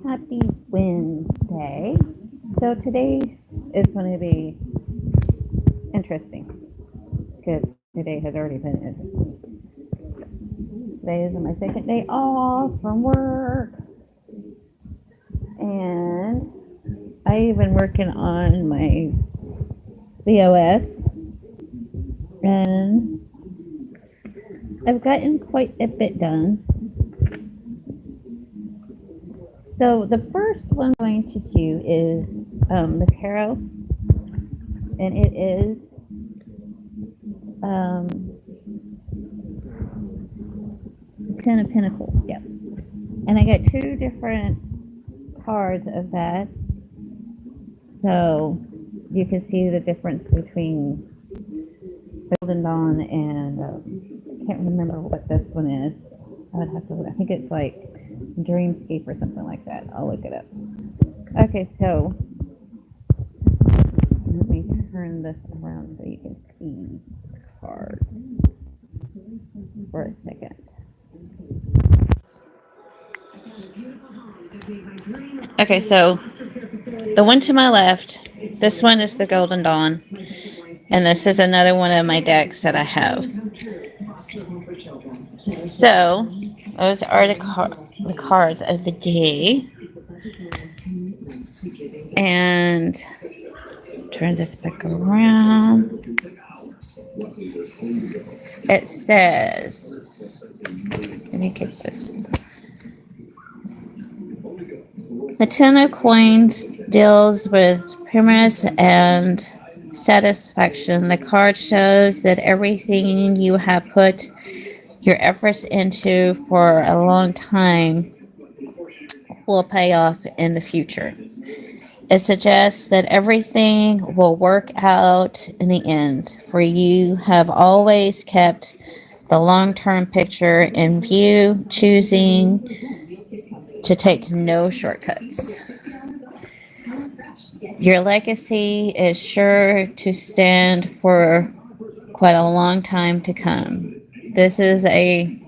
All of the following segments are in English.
Happy Wednesday. So today is going to be interesting because today has already been interesting. Today is my second day off from work, and I've been working on my BOS, and I've gotten quite a bit done. So the first one I'm going to do is the tarot, and it is um, Ten of Pentacles. Yep. And I got two different cards of that, so you can see the difference between Golden Dawn and I can't remember what this one is. I would have to. I think it's like Dreamscape or something like that. I'll look it up. Okay, so let me turn this around so you can see the card for a second. Okay, so the one to my left, this one is the Golden Dawn, and this is another one of my decks that I have. So, those are the cards of the day. And turn this back around. It says, let me get this. The Ten of Coins deals with premise and satisfaction. The card shows that everything you have put your efforts into for a long time will pay off in the future. It suggests that everything will work out in the end, for you have always kept the long-term picture in view, choosing to take no shortcuts. Your legacy is sure to stand for quite a long time to come. This is a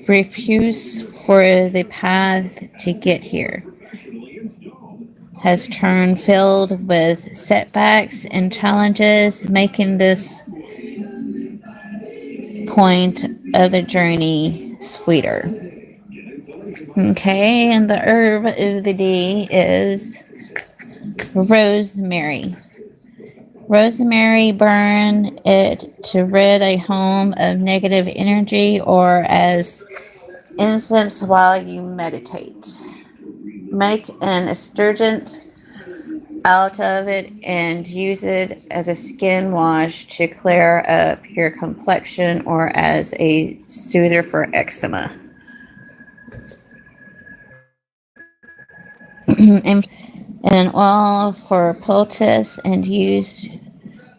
refuse for the path to get here has turned filled with setbacks and challenges, making this point of the journey sweeter. Okay, and the herb of the day is rosemary. Rosemary, burn it to rid a home of negative energy or as incense while you meditate. Make an astringent out of it and use it as a skin wash to clear up your complexion or as a soother for eczema. And an oil for poultice and use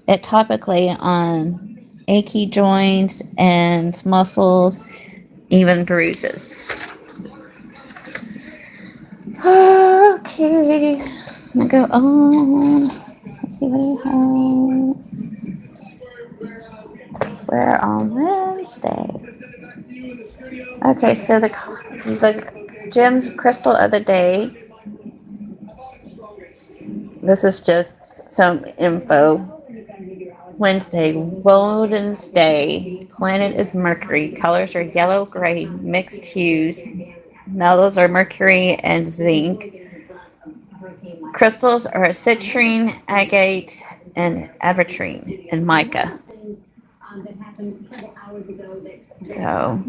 it topically on achy joints and muscles, even bruises. Okay, I'm gonna go on. Let's see what I have. We're on Wednesday. Okay, so the gem's crystal of the day. This is just some info. Wednesday, Woden's Day. Planet is Mercury. Colors are yellow, gray, mixed hues. Metals are mercury and zinc. Crystals are citrine, agate, and aventurine, and mica. So,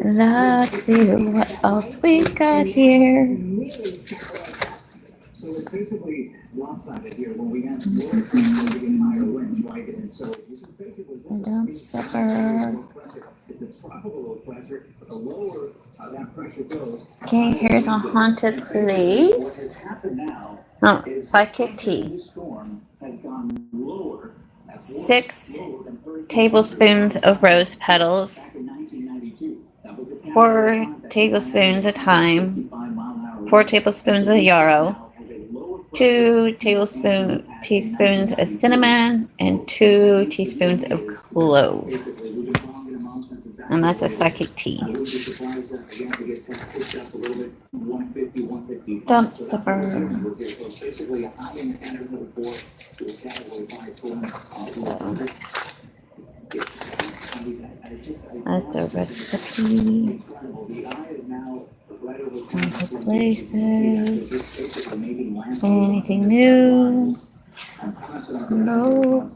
let's see what else we got here. So it's basically lopsided here when we have more getting higher winds, right? And so this is basically dump supper. It's a tropical low pressure. The lower that pressure goes. Okay, here's a haunted place. Oh, psychic tea. 6 tablespoons of rose petals. 4 tablespoons of thyme. 4 tablespoons of yarrow. teaspoons of cinnamon, and 2 teaspoons of clove. And that's a psychic tea. Dumpster. That's a recipe. Places. Anything new? No.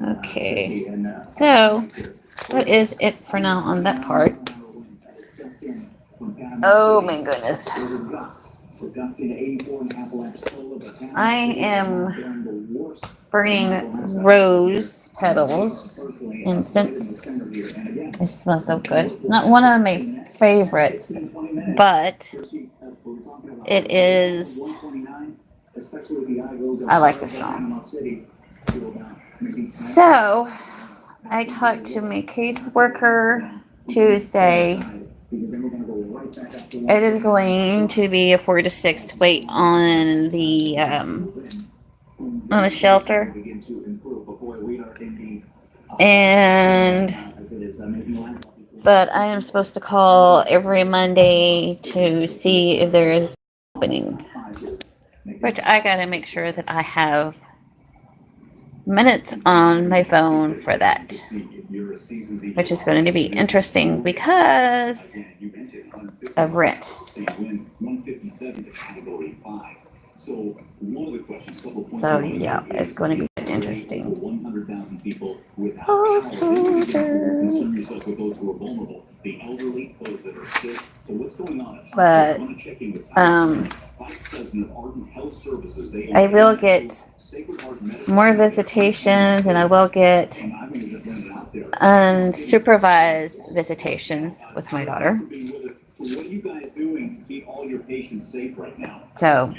Okay. So that is it for now on that part. Oh my goodness. I am burning rose petals incense. It smells so good. Not one of my favorites, but it is. I like the smell. So I talked to my caseworker Tuesday. It is going to be a 4 to 6 wait on the shelter, but I am supposed to call every Monday to see if there is opening, which I gotta make sure that I have minutes on my phone for that, which is going to be interesting because of rent. So yeah, it's going to be interesting. But I will get more visitations, and I will get unsupervised visitations with my daughter. So,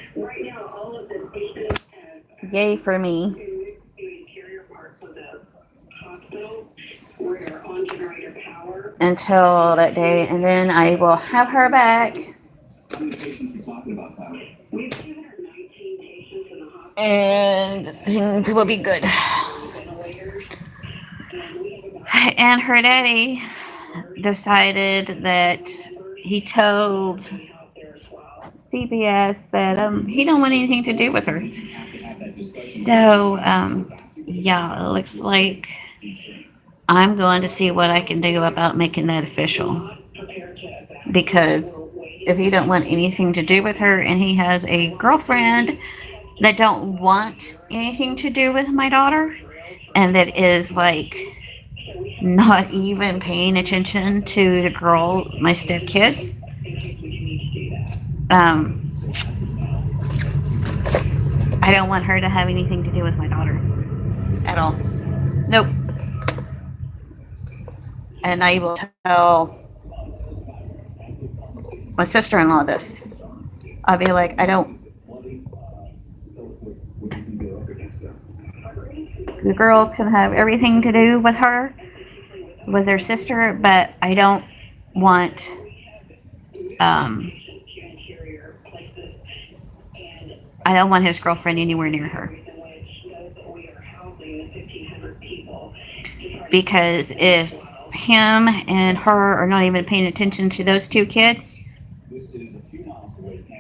yay for me. Until that day, and then I will have her back. And things will be good. And her daddy decided that he told CBS that he don't want anything to do with her. So yeah, it looks like I'm going to see what I can do about making that official. Because if he don't want anything to do with her, and he has a girlfriend that don't want anything to do with my daughter, and that is like not even paying attention to the girl, my stepkids. I don't want her to have anything to do with my daughter at all. Nope. And I will tell my sister-in-law this. I'll be like, the girl can have everything to do with her, with her sister, but I don't want his girlfriend anywhere near her. Because if him and her are not even paying attention to those 2 kids,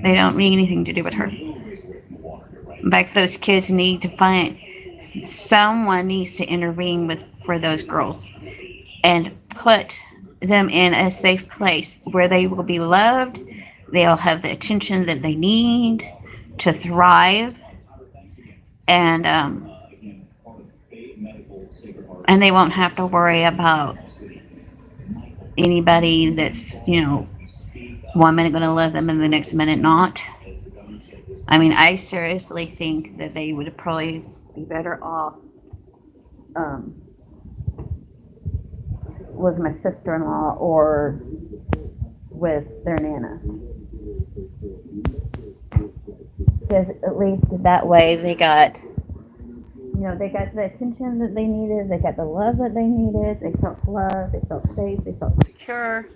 they don't need anything to do with her. Like, those kids need to find someone needs to intervene for those girls and put them in a safe place where they will be loved. They'll have the attention that they need to thrive, and they won't have to worry about anybody that's, 1 minute going to love them and the next minute not. I mean, I seriously think that they would probably be better off with my sister-in-law or with their nana. Because at least that way they got the attention that they needed, they got the love that they needed, they felt loved, they felt safe, they felt secure.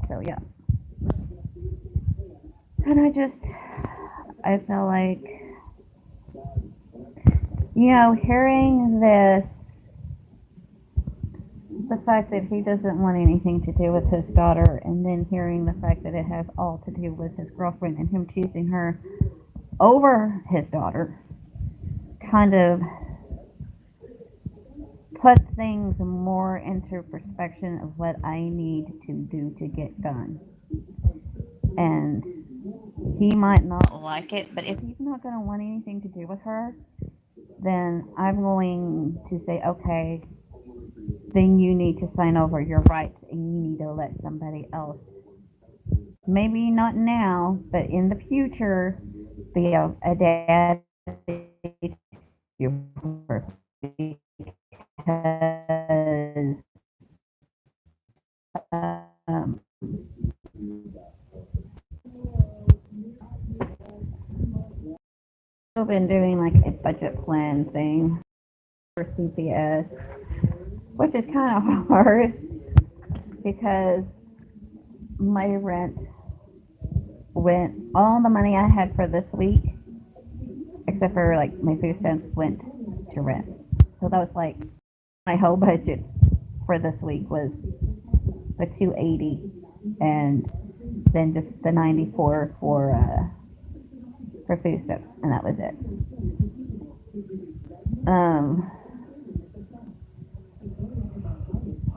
So yeah, and I feel like, hearing this, the fact that he doesn't want anything to do with his daughter, and then hearing the fact that it has all to do with his girlfriend and him choosing her over his daughter, kind of put things more into perspective of what I need to do to get done. And he might not like it, but if he's not going to want anything to do with her, then I'm going to say, okay, then you need to sign over your rights and you need to let somebody else, maybe not now, but in the future, be a dad to her. Because um, I've been doing like a budget plan thing for CPS, which is kind of hard because my rent went, all the money I had for this week, except for like my food stamps, went to rent. So that was like my whole budget for this week was the 280, and then just the 94 for food stamps, and that was it.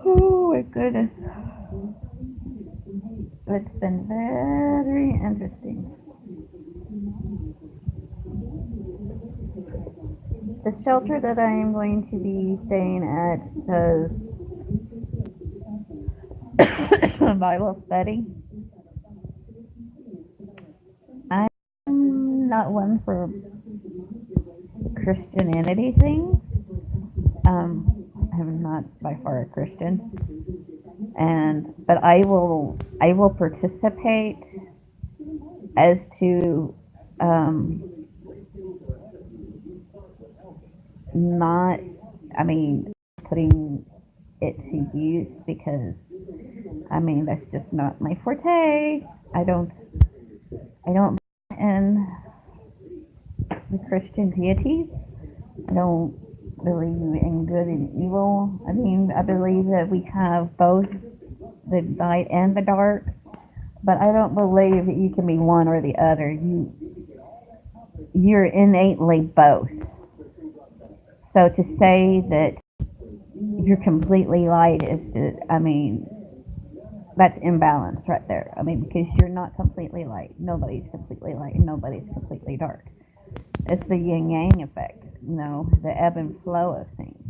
Oh my goodness. It's been very interesting. The shelter that I am going to be staying at does Bible study. I'm not one for Christianity things. I'm not by far a Christian, but I will participate as to not, I mean, putting it to use, because I mean that's just not my forte. I don't in the Christian deities. I don't believe in good and evil. I mean, I believe that we have both the light and the dark, but I don't believe that you can be one or the other. You're innately both. So to say that you're completely light is to, I mean, that's imbalance right there. I mean, because you're not completely light. Nobody's completely light and nobody's completely dark. It's the yin yang effect, the ebb and flow of things.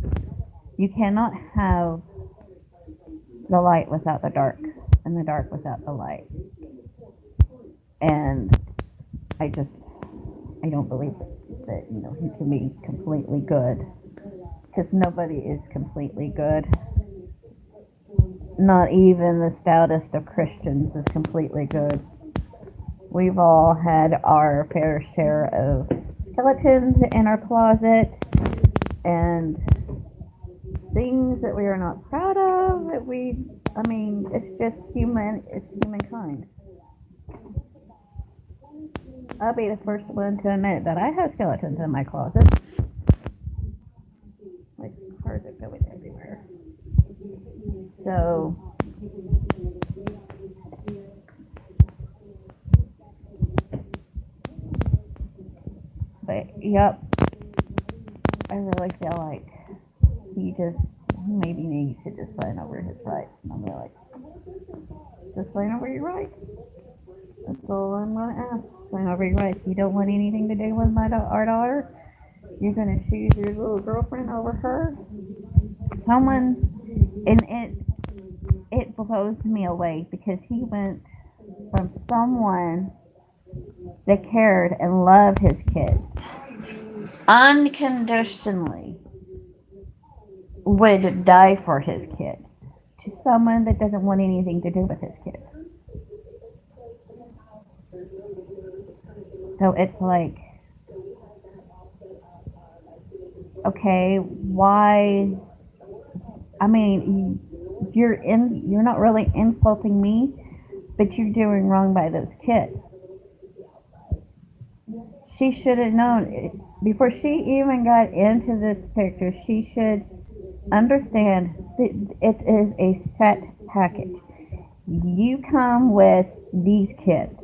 You cannot have the light without the dark, and the dark without the light. And I don't believe that, he can be completely good, because nobody is completely good. Not even the stoutest of Christians is completely good. We've all had our fair share of skeletons in our closet and things that we are not proud of. It's just it's humankind. I'll be the first one to admit that I have skeletons in my closet. Like cars are going everywhere. So, but yep, I really feel like he maybe needs to just sign over his rights. And I'm like, just sign over your rights. That's all I'm gonna ask. Sign over your rights. You don't want anything to do with our daughter. You're gonna choose your little girlfriend over her. And it blows me away, because he went from someone that cared and loved his kids unconditionally, would die for his kids, to someone that doesn't want anything to do with his kids. So it's like, okay, why? I mean, you're not really insulting me, but you're doing wrong by those kids. She should have known before she even got into this picture. She should understand that it is a set package. You come with these kids.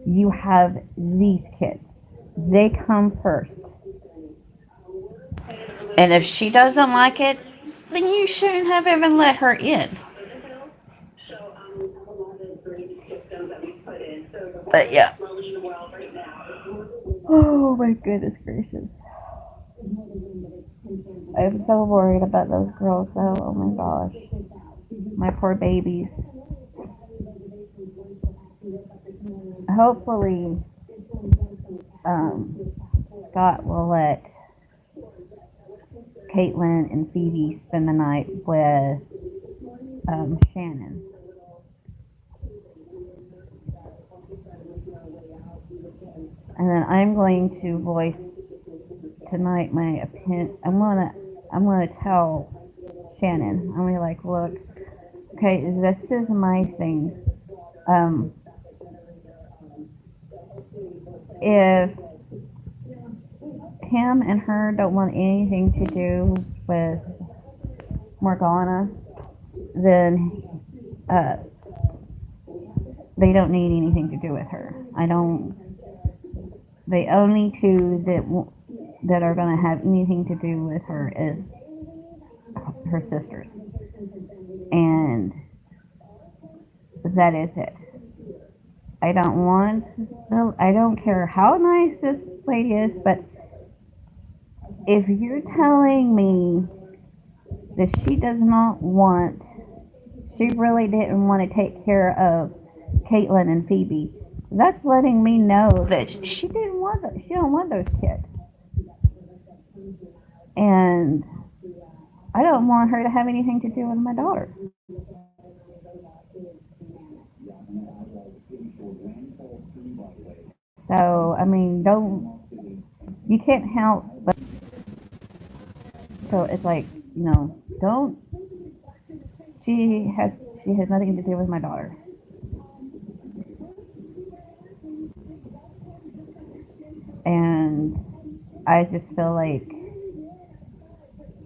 You have these kids. They come first. And if she doesn't like it, then you shouldn't have even let her in. But yeah. Oh my goodness gracious. I'm so worried about those girls though. Oh my gosh. My poor babies. Hopefully, um, Scott will let Caitlin and Phoebe spend the night with Shannon. And then I'm going to voice tonight my opinion. I'm gonna tell Shannon. I'm gonna be like, look, okay, this is my thing. Um, if him and her don't want anything to do with Morgana, then they don't need anything to do with her. I don't. The only two that are going to have anything to do with her is her sisters, and that is it. I don't want. I don't care how nice this lady is, but if you're telling me that she does not want, she really didn't want to take care of Caitlin and Phoebe, that's letting me know that she didn't want she don't want those kids, and I don't want her to have anything to do with my daughter. So I mean, don't you can't help but so it's like don't she has she has nothing to do with my daughter, and I just feel like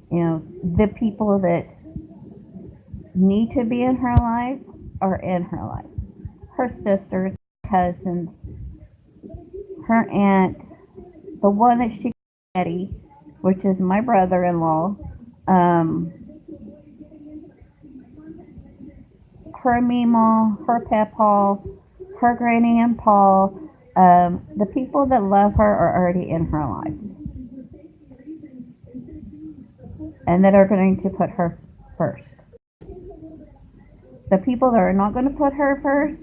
the people that need to be in her life are in her life. Her sisters, cousins, her aunt, the one that she Eddie, which is my brother-in-law, um, her Meemaw, her Pepaw, her Granny and Paul. The people that love her are already in her life, and that are going to put her first. The people that are not going to put her first,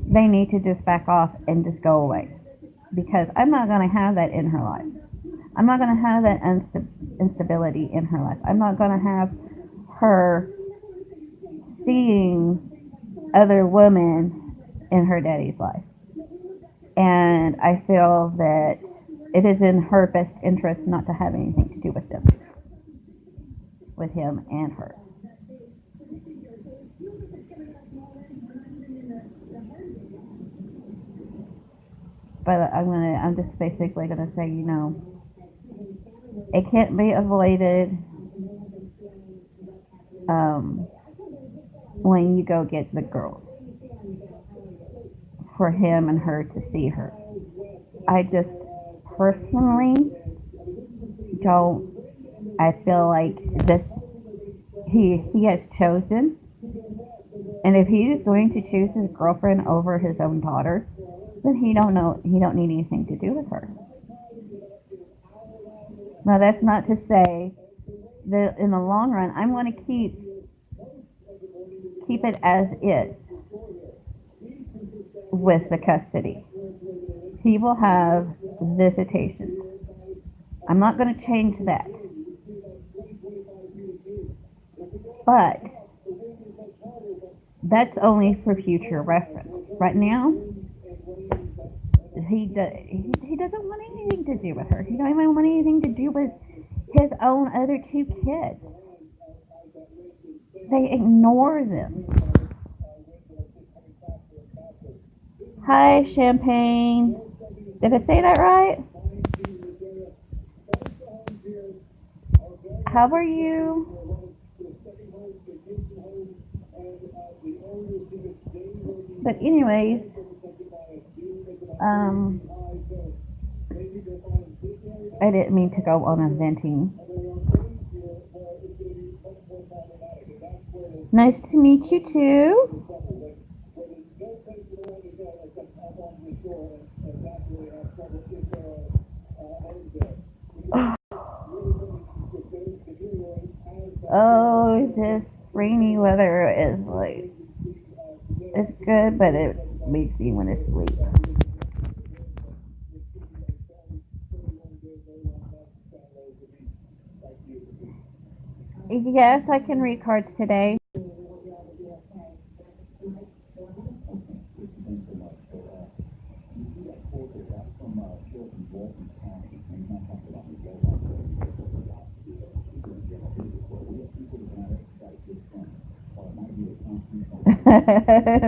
they need to just back off and just go away, because I'm not going to have that in her life. I'm not going to have that instability in her life. I'm not going to have her seeing other women in her daddy's life. And I feel that it is in her best interest not to have anything to do with them, with him and her. But I'm just basically gonna say, it can't be avoided when you go get the girls for him and her to see her. I just personally don't. I feel like this he has chosen, and if he is going to choose his girlfriend over his own daughter, then he don't need anything to do with her. Now that's not to say that in the long run I'm going to keep it as is with the custody. He will have visitation. I'm not going to change that. But that's only for future reference. Right now, he doesn't want anything to do with her. He don't even want anything to do with his own other two kids. They ignore them. Hi, Champagne. Did I say that right? How are you? But anyways, um, I didn't mean to go on a venting. Nice to meet you too. Oh, this rainy weather is like, it's good, but it makes me want to sleep. Yes, I can read cards today.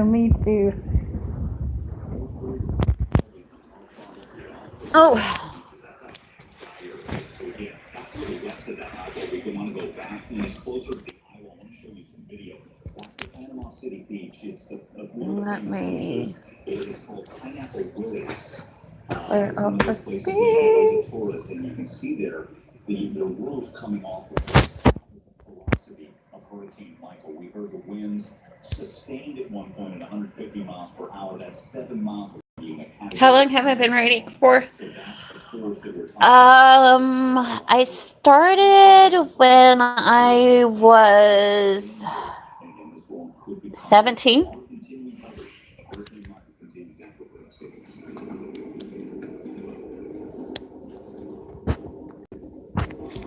Me too. Oh, let me clear up the space. How long have I been writing for? I started when I was 17.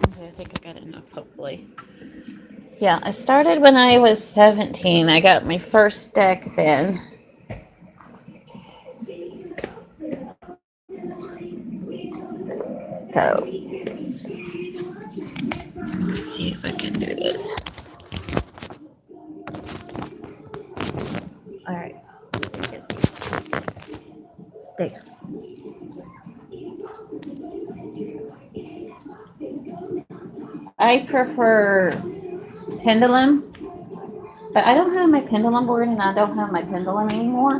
Okay, I think I got enough, hopefully. Yeah, I started when I was 17. I got my first deck then. So, let's see if I can do this. All right. Stay. I prefer pendulum, but I don't have my pendulum board and I don't have my pendulum anymore.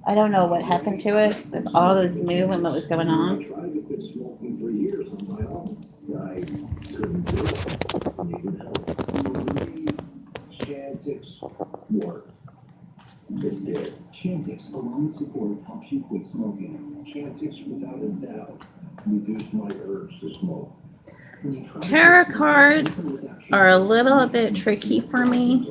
I don't know what happened to it with all this new and what was going on. Chantix alone support helps you quit smoking. Chantix, without a doubt, reduce my urge to smoke. Tarot cards are a little bit tricky for me.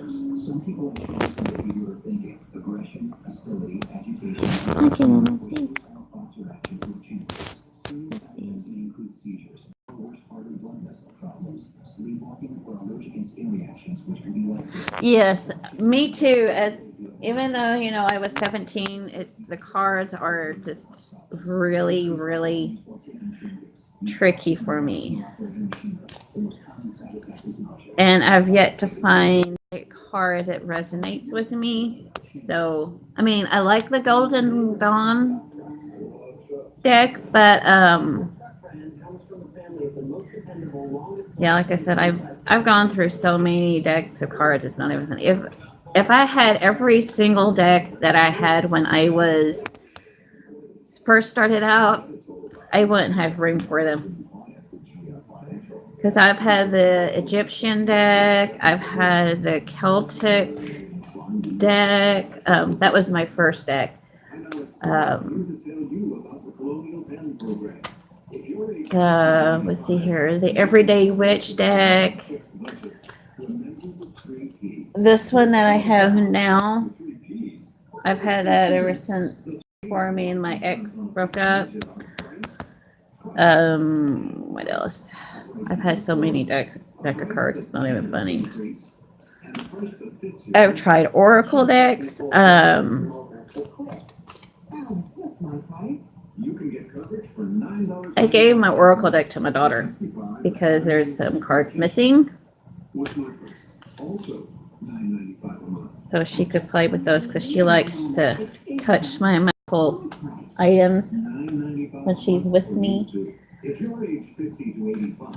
Some people actually you are thinking aggression, hostility, agitation, I can't even see. thoughts or actions with Chantix. Serious actions may include seizures, worse heart and blood vessel problems, sleepwalking, or allergic and skin reactions, which can be like Yes, me too. As even though I was 17, it's the cards are just really, really tricky for me, and I've yet to find a card that resonates with me. So, I mean, I like the Golden Dawn deck, but yeah, like I said, I've gone through so many decks of cards. It's not even funny. If I had every single deck that I had when I was first started out, I wouldn't have room for them. Because I've had the Egyptian deck, I've had the Celtic deck. That was my first deck. Let's see here, the Everyday Witch deck. This one that I have now, I've had that ever since before me and my ex broke up. What else? I've had so many deck of cards, it's not even funny. I've tried Oracle decks. I gave my Oracle deck to my daughter because there's some cards missing. So she could play with those because she likes to touch my physical items when she's with me. If you're age 50 to 85,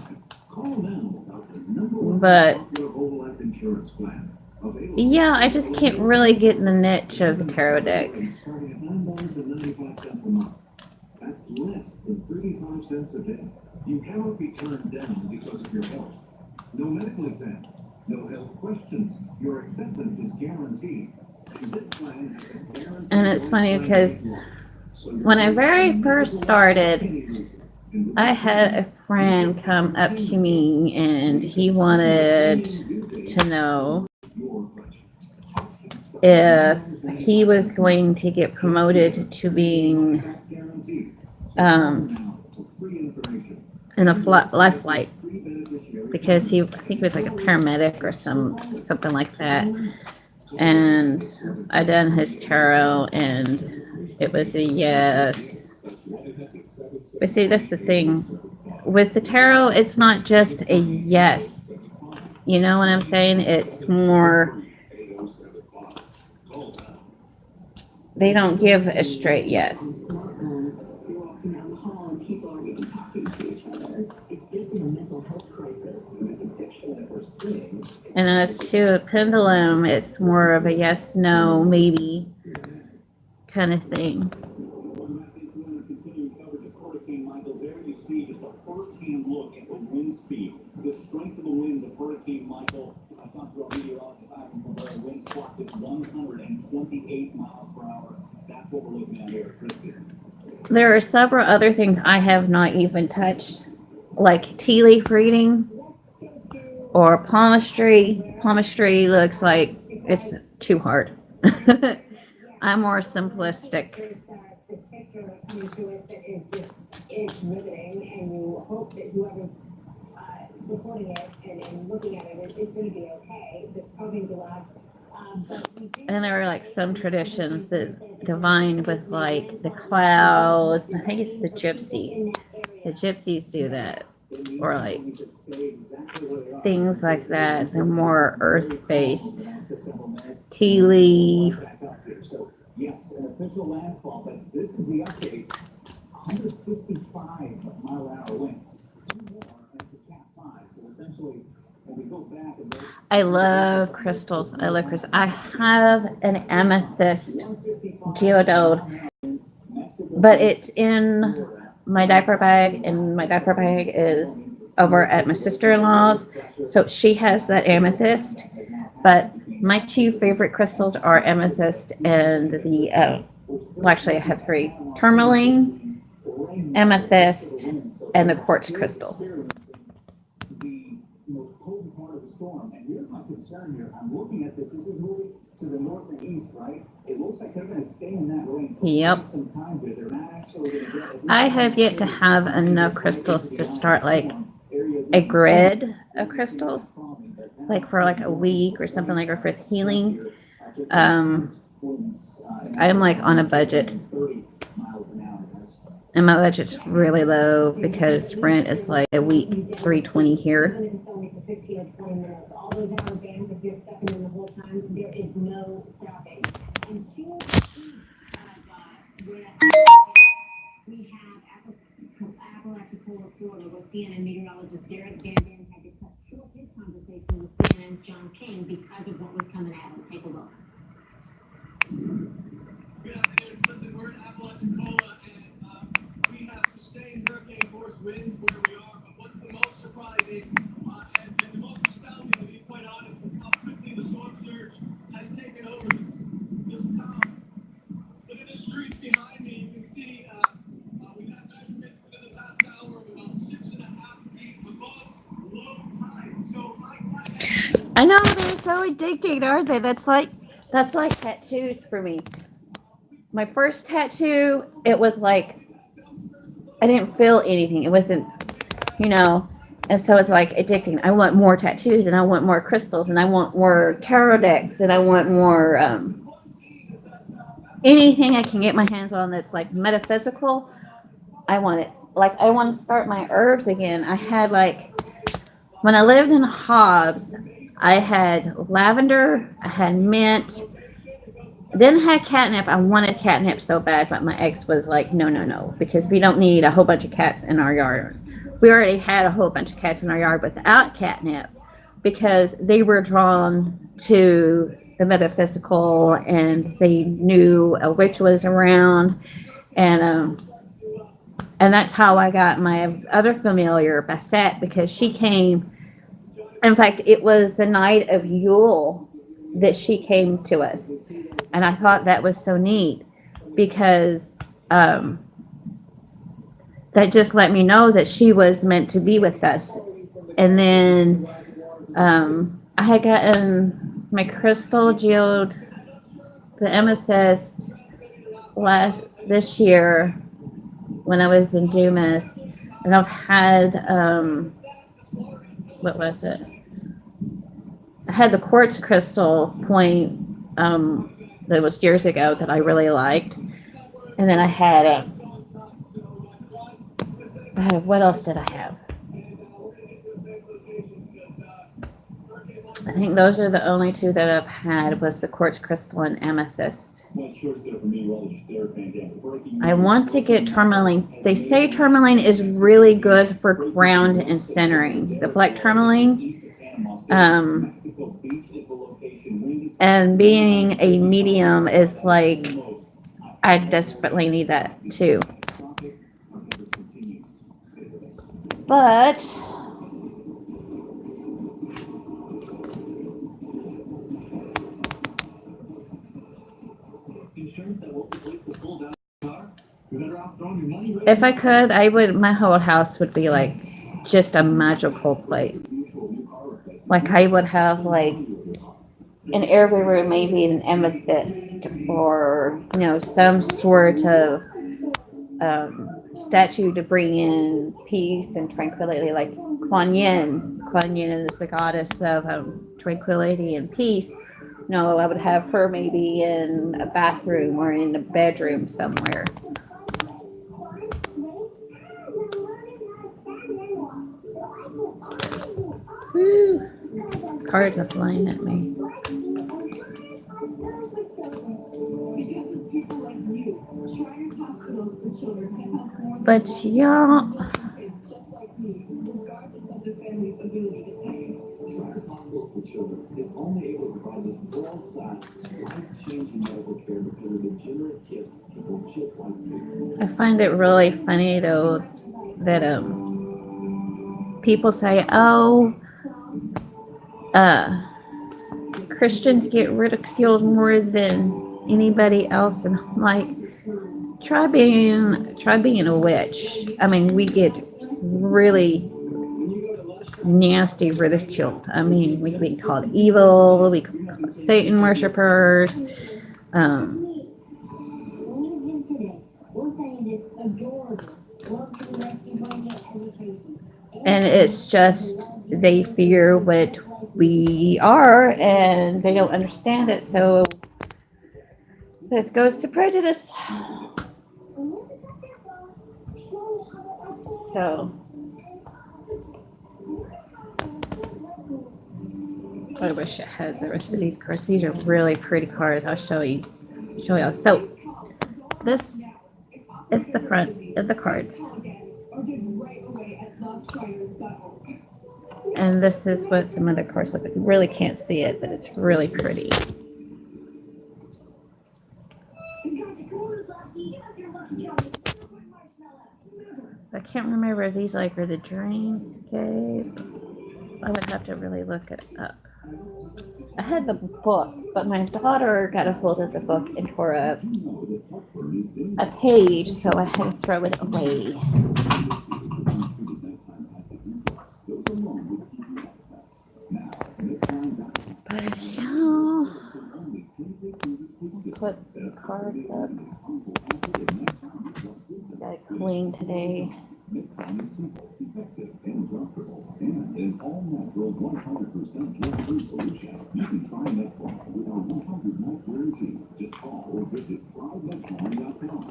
call now about the number one But popular whole life insurance plan. Available yeah, I just can't really get in the niche of the tarot deck. starting at $9.95 a month. That's less than 35 cents a day. You cannot be turned down because of your health. No medical exam, no health questions. Your acceptance is guaranteed. And this plan has a guaranteed And it's funny because So when I very first started, I had a friend come up to me and he wanted to know if he was going to get promoted to being in a life flight because I think he was like a paramedic or something like that. And I done his tarot and it was a yes. But see, that's the thing. With the tarot, it's not just a yes. You know what I'm saying? It's more, they don't give a straight yes. And as to a pendulum, it's more of a yes, no, maybe kind of thing. Look at the wind speed, the strength of the winds of Hurricane Michael. I talked to a meteorologist where winds clocked at 128 miles per hour. That's what we're looking at here at Kristen. There are several other things I have not even touched, like tea leaf reading or palmistry. Palmistry looks like it's too hard. I'm more simplistic. It's riveting, and you hope that whoever's recording it and looking at it is going to be okay. This probably will last. And there are like some traditions that divine with like the clouds. I think it's the gypsy. The gypsies do that, or like things like that. They're more earth-based. Tea leaf. Yes, an official landfall, but this is the update. 155 mile-an-hour winds. That's a Cat 5. So essentially, when we go back and I love crystals. I love crystals. I have an amethyst geodode, but it's in my diaper bag, and my diaper bag is over at my sister-in-law's. So she has that amethyst, but my two favorite crystals are amethyst and the, well, actually I have three: tourmaline, amethyst, and the quartz crystal. the most potent part of the storm, and here's my concern here. I'm looking at this. This is moving to the north and east, right? It looks like they're going to stay in that lane for Yep. quite some time, but they're not actually going to get. I have yet to have enough crystals to start like a grid of crystals, like for like a week or something, like, or for healing. I'm like on a budget, and my budget's really low because rent is like a week $320 here. It's only for 15 or 20 minutes. All those hours in, if you're stepping in the whole time, there is no stopping. And we have Apalachicola, Florida, where CNN meteorologist Derek Van Dam had to cut short his conversation with CNN's John King because of what was coming at him. Take a look. Good afternoon. Listen, we're in Apalachicola, and we have sustained hurricane force winds where we are. But what's the most surprising and the most astounding, to be quite honest, is how quickly the storm surge has taken over this town. Look at the streets behind me. You can see we have measurements within the past hour of about 6.5 feet above low tide. So high tide. I know, they're so addicting, aren't they? That's like tattoos for me. My first tattoo, it was like I didn't feel anything. It wasn't, and so it's like addicting. I want more tattoos, and I want more crystals, and I want more tarot decks, and I want more anything I can get my hands on that's like metaphysical. I want it. Like, I want to start my herbs again. I had when I lived in Hobbs, I had lavender, I had mint, Then had catnip. I wanted catnip so bad, but my ex was like, no, no, no, because we don't need a whole bunch of cats in our yard. We already had a whole bunch of cats in our yard without catnip because they were drawn to the metaphysical and they knew a witch was around. And that's how I got my other familiar, Bassett, because she came. In fact, it was the night of Yule that she came to us. And I thought that was so neat because that just let me know that she was meant to be with us. And then I had gotten my crystal geode, the amethyst, this year when I was in Dumas. And I've had, what was it? I had the quartz crystal point that was years ago that I really liked. And then I had what else did I have? I think those are the only two that I've had was the quartz crystal and amethyst. I want to get tourmaline. They say tourmaline is really good for ground and centering. The black tourmaline. And being a medium is like, I desperately need that too. But if I could, I would, my whole house would be like just a magical place. Like I would have like in every room maybe an amethyst or, you know, some sort of statue to bring in peace and tranquility, like Kuan Yin. Kuan Yin is the goddess of tranquility and peace. No, I would have her maybe in a bathroom or in a bedroom somewhere. Whew. Cards are flying at me. But y'all, I find it really funny though that people say, "Oh, Christians get ridiculed more than anybody else," and I'm like, try being a witch. I mean, we get really nasty ridiculed. I mean, we've been called evil, we called Satan worshippers. And it's just they fear what we are and they don't understand it. So this goes to prejudice. So I wish I had the rest of these cards. These are really pretty cards. I'll show you. So this is the front of the cards. And this is what some other cards look like. You really can't see it, but it's really pretty. I can't remember if these like are the Dreamscape. I would have to really look it up. I had the book, but my daughter got a hold of the book and tore up a page, so I had to throw it away. But yeah, put the cards up. Got it clean today. An all-natural 100% drug-free solution. You can try Metformin with our 100-night guarantee. Just call or visit trymetformin.com.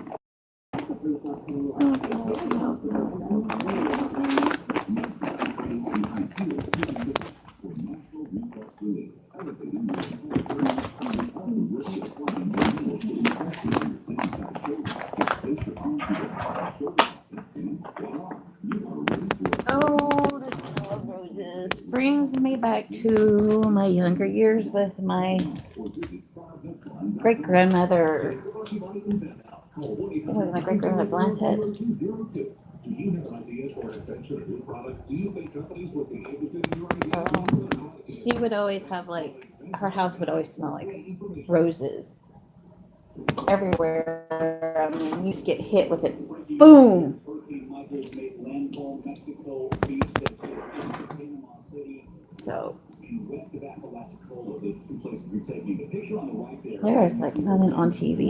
For natural reflux relief, elevating your Oh, the smell of roses brings me back to my younger years with my great grandmother. Was my great grandmother Blanchett? Do you have an idea for an invention, a new product? Do you think companies would be interested in your idea? She would always have like her house would always smell like roses everywhere. I mean, you used to get hit with it. Boom. So there's like nothing on TV.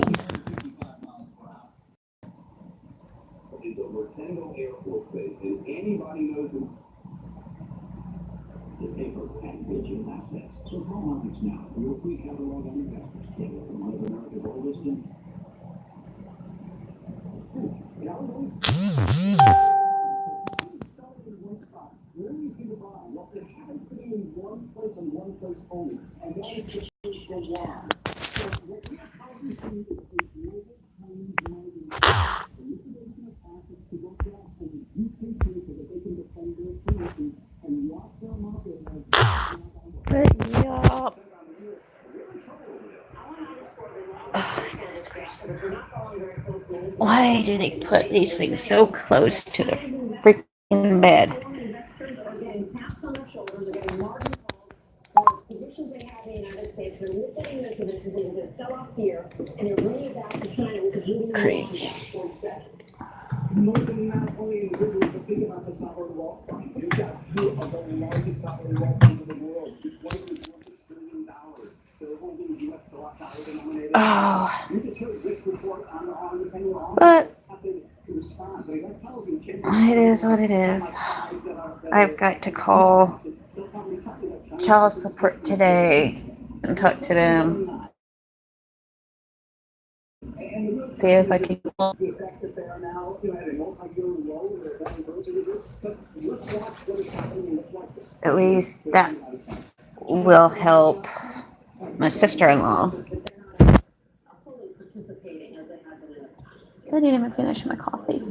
Is over Tango Air Force Base, and anybody knows who the paper and digital assets. So how markets now? Your free catalog on your back. From one of America's oldest and where do you see the buy? Well, it happens to be in one place and one place only, and that is just the why. So what we are currently seeing is a global Chinese mining the liquidation of assets to go back and the repatriate so that they can defend their currency and watch their market as Yup. Why do they put these things so close to the freaking bed? Positions they have in the United States, they're liquidating those positions, they will sell off here, and they're bringing it back to China, which is moving Crazy. More than not only individuals, but think about the sovereign wealth fund. You've got two of the largest sovereign wealth funds in the world. One of them is worth $1 trillion. So they're holding U.S. dollar denominated. Oh, You just heard this report on the penny but to respond. So that tells you it is what it is. I've got to call child support today and talk to them. See if I can. the fact that they are now at a multi-year low where they're down groceries. But let's watch what is happening and let's watch this. At least that will help my sister-in-law. I didn't even finish my coffee.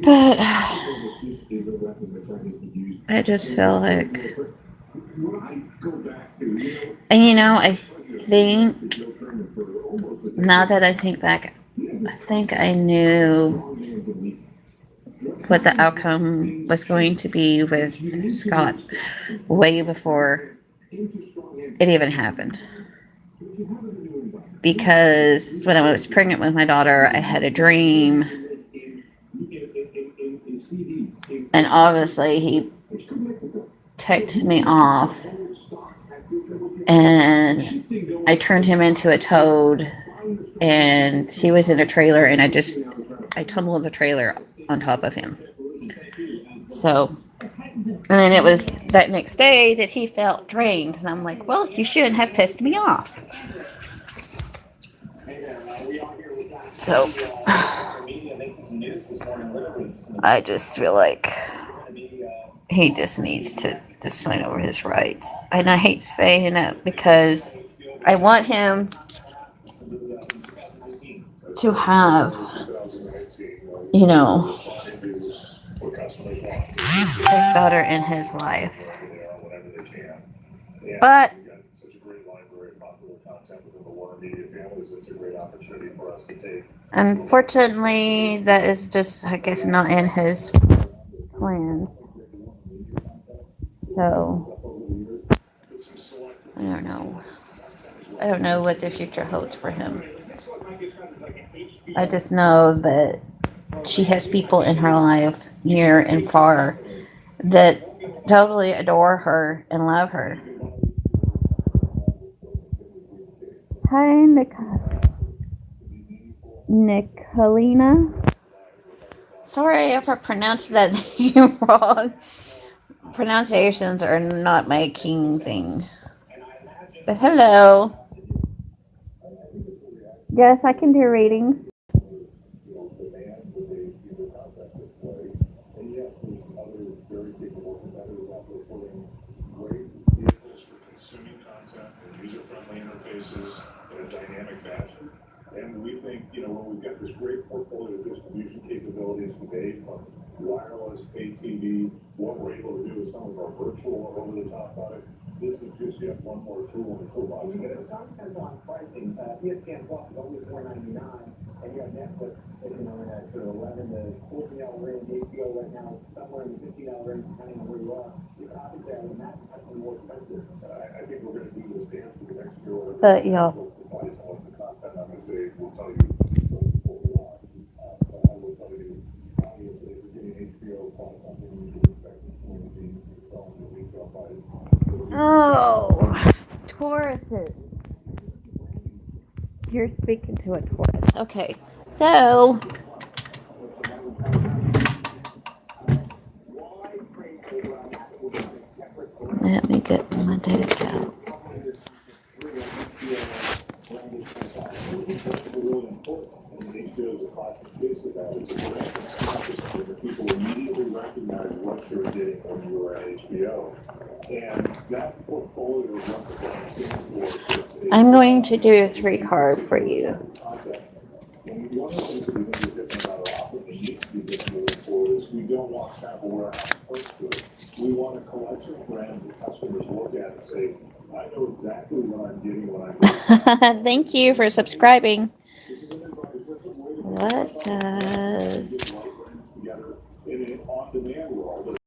But I just feel like, and I think, now that I think back, I think I knew what the outcome was going to be with Scott way before it even happened. Because when I was pregnant with my daughter, I had a dream. And obviously, he ticked me off. And I turned him into a toad. And he was in a trailer, and I tumbled the trailer on top of him. So, and then it was that next day that he felt drained. And I'm like, well, you shouldn't have pissed me off. So, I just feel like he just needs to just sign over his rights. And I hate saying that because I want him to have, his daughter in his life. But unfortunately, that is just, I guess, not in his plans. So, I don't know. I don't know what the future holds for him. I just know that she has people in her life, near and far, that totally adore her and love her. Hi, Nicolina. Sorry if I pronounced that name wrong. Pronunciations are not my king thing. But hello. Yes, I can do readings. Consuming content and user-friendly interfaces in a dynamic fashion. And we think, when we've got this great portfolio of distribution today, from wireless, pay TV, what we're able to do with some of our virtual or over-the-top products. This is just yet one more tool in the toolbox. It depends on pricing. ESPN Plus is only $4.99, and you have Netflix, you know, in that sort of 11 to $14 range. HBO right now, somewhere in the $15 range, depending on where you are. You can obviously have a Mac, that's more expensive. I think we're gonna do this dance for the next year. Or But, yeah. We'll provide some of the content. I'm gonna say, we'll tell you what we want. But I will tell you, obviously, if you're getting HBO, Plus, something you can expect it's going to be selling the retail price. Oh, Tauruses. You're speaking to a Taurus. Okay, so let me get my deck out. Really important. I mean, HBO is a classic case of that. It's a brand. It's not just where people immediately recognize what you're getting when you are at HBO. And that portfolio of what the brand stands for. I'm going to do a 3-card for you. And one of the things that we think is different about our offer that needs to be different moving forward is we don't want kind of a warehouse approach to it. We want a collection of brands that customers look at and say, I know exactly what I'm getting when I'm getting. Thank you for subscribing. This is an environment way to What does... in an on-demand world.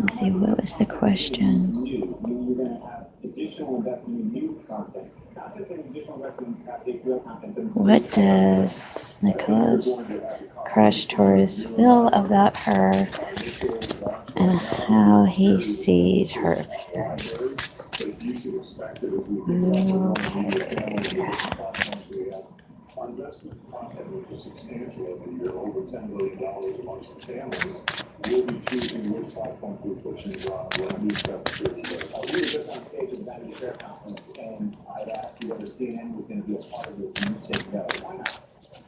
Let's see, what was the question? You're going to have additional investment in new content. Not just an additional investment in real content, but What does Nicholas Crush Taurus feel about her and how he sees her appearance? Our investment in content, which is substantial every year, over $10 billion amongst the families, we'll be choosing which platforms we're pushing on when we step through. we were just on stage at the Vanity Fair conference, and I'd asked you whether CNN was going to be a part of this, and you said no. Why not?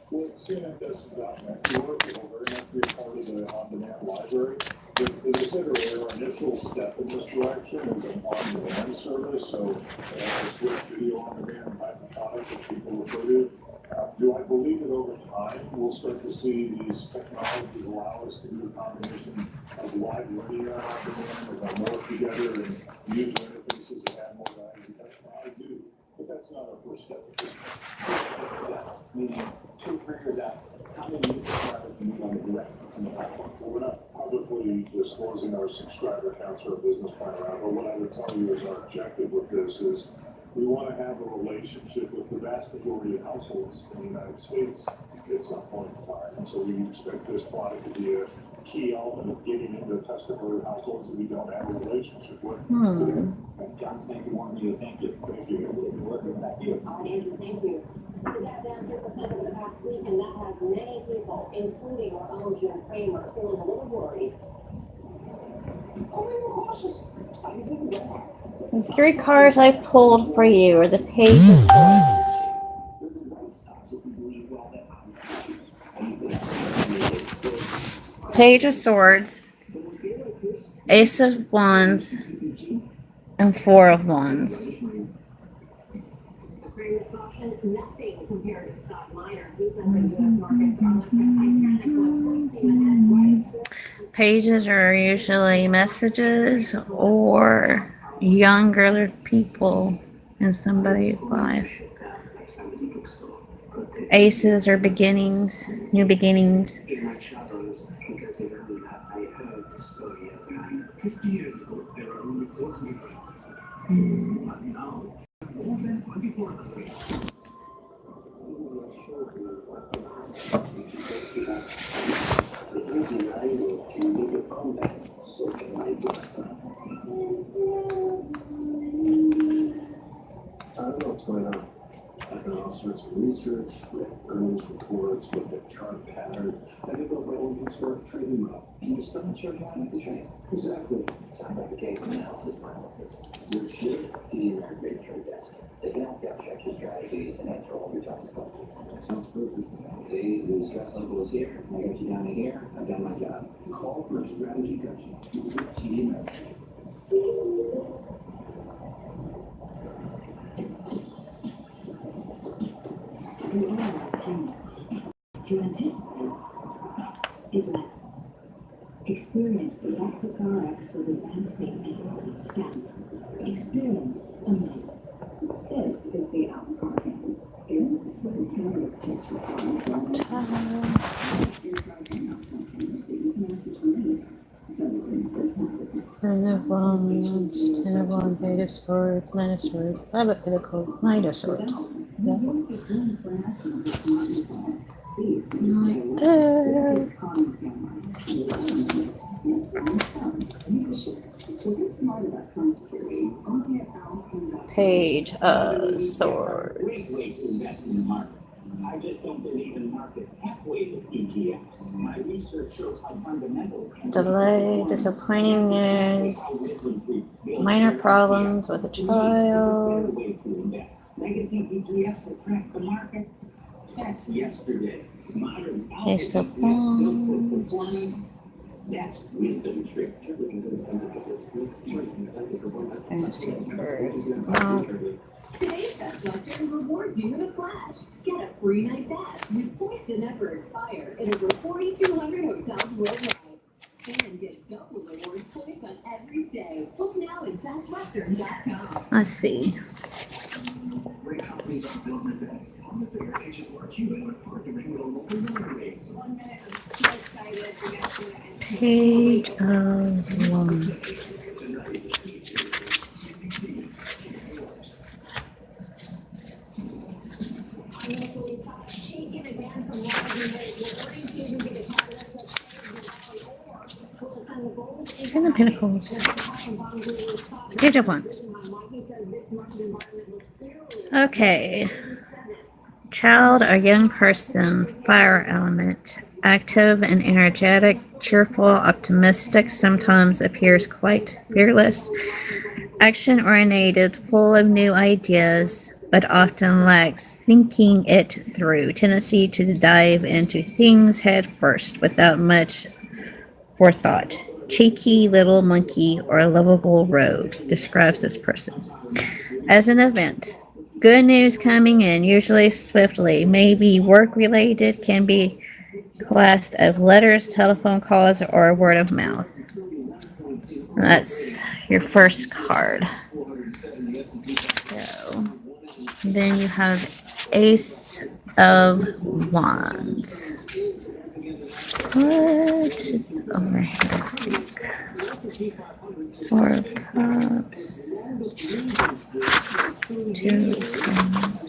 Well, CNN does some network, it will very much be a part of the on-demand library. But as I said earlier, our initial step in this direction is an on-demand service, so switch video on-demand type of product that people refer to. Do I believe that over time we'll start to see these technologies allow us to do a combination of live linear on-demand as I work together and user interfaces that add more value? That's what I do, but that's not our first step at this point. Meaning, 2 or 3 years out, how many new subscribers do you need on the direct consumer platform? Well, we're not publicly disclosing our subscriber counts or business plan around, but what I would tell you is our objective with this is we want to have a relationship with the vast majority of households in the United States at some point in time. And so we expect this product to be a key element of getting into customer households that we don't have a relationship with. John Stanky wanted me to thank you. Thank you. Listen, thank you. Andrew, thank you. We got down 2% over the past week, and that has many people, including our own Jim Cramer, feeling a little worried. The 3 cards I pulled for you are the Page of Swords. Page of Swords, Ace of Wands, and 4 of Wands. Cramer's caution, nothing compared to Scott Miner. He says the U.S. markets are like the Titanic with full steam ahead. Pages are usually messages or younger people in somebody's life. Aces are beginnings, new beginnings. In my travels, because I heard the story of 50 years ago, there were only 4 countries. But now, more than 24 countries. I don't know what's going on. I've done all sorts of research, read earnings reports, looked at chart patterns. I did over old historic trading model. And you're still not sure how to trade. Exactly. Sounds like a case of analysis paralysis. Your shit, TD Ameritrade Trade Desk. They can help you out, check your strategies, and answer all your toughest questions. That sounds perfect. See, the stress level is here. I got you down to here. I've done my job. Call for a strategy coaching with TD Ameritrade. To anticipate. is Lexus. Experience the Lexus RX with advanced safety. Stamp. Experience amazing. This is the Outback. It's the kind of test requirements. Ten of Wands, Ten of Wands, Eight of Swords, Nine of Swords, Five of Pentacles, Knight of Swords. Yeah. There. Page of Swords. I just don't believe in market halfway with ETFs. My research shows how fundamentals can Delay, disappointing news, minor problems with a child. Legacy ETFs that crack the market. That's yesterday. Modern Ace of Wands. That's wisdom trick. Fantasy bird. Well, Today's Best Western rewards you in a flash. Get a free night bath with points that never expire in over 4,200 hotels worldwide. And get double rewards points on every stay. Book now at bestwestern.com. let's see. Great companies on Filament Day. On the bigger pages where you and partnering with a local notary. 1 minute, I'm so excited for next year. Page of Wands. Taken again from Roger Wade, we're going to get a card or focus on the goals. Ten of Pentacles. Page of Wands. Okay. Child or young person, fire element, active and energetic, cheerful, optimistic, sometimes appears quite fearless, action-oriented, full of new ideas, but often lacks thinking it through, tendency to dive into things head first without much forethought. Cheeky little monkey or lovable rogue describes this person. As an event, good news coming in, usually swiftly, maybe work-related, can be classed as letters, telephone calls, or word of mouth. That's your first card. So, then you have Ace of Wands. What is over here? I think. Four of Cups. Two of Cups.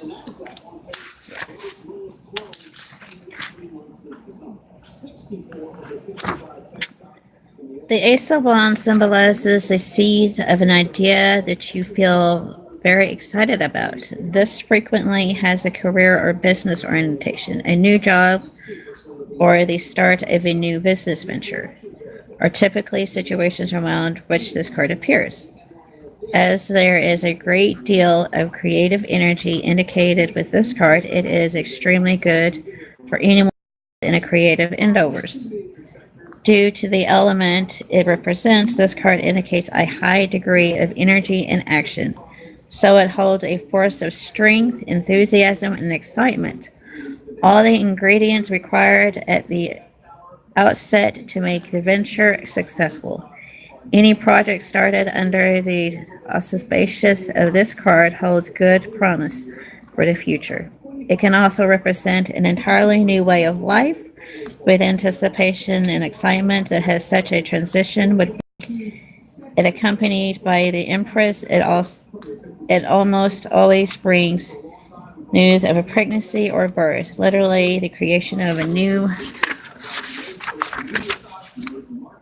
The Ace of Wands symbolizes the seed of an idea that you feel very excited about. This frequently has a career or business orientation, a new job, or the start of a new business venture, are typically situations around which this card appears. As there is a great deal of creative energy indicated with this card, it is extremely good for anyone in a creative endeavors. Due to the element it represents, this card indicates a high degree of energy and action. So it holds a force of strength, enthusiasm, and excitement. All the ingredients required at the outset to make the venture successful. Any project started under the auspices of this card holds good promise for the future. It can also represent an entirely new way of life with anticipation and excitement that has such a transition would it accompanied by the Empress. It almost always brings news of a pregnancy or birth, literally the creation of a new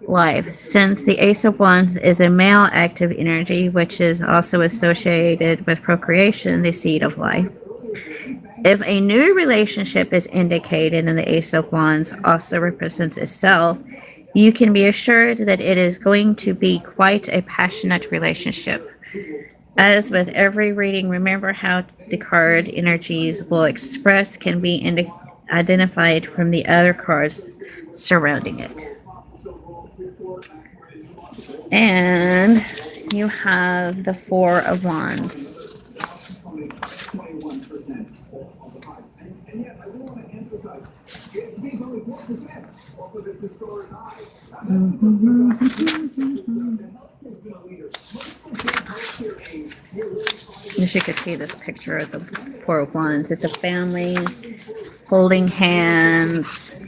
life. Since the Ace of Wands is a male active energy, which is also associated with procreation, the seed of life. If a new relationship is indicated and the Ace of Wands also represents itself, you can be assured that it is going to be quite a passionate relationship. As with every reading, remember how the card energies will express can be identified from the other cards surrounding it. And you have the Four of Wands. Wish you could see this picture of the four of wands. It's a family holding hands.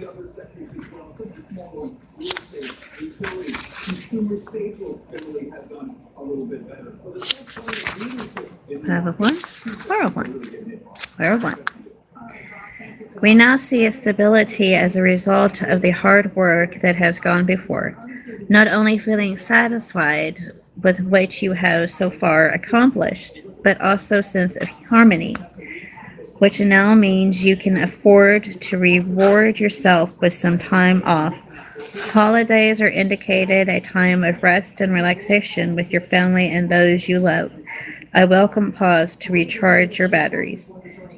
Five of wands, four of wands, four of wands. We now see a stability as a result of the hard work that has gone before. Not only feeling satisfied with what you have so far accomplished, but also a sense of harmony, which now means you can afford to reward yourself with some time off. Holidays are indicated a time of rest and relaxation with your family and those you love. A welcome pause to recharge your batteries.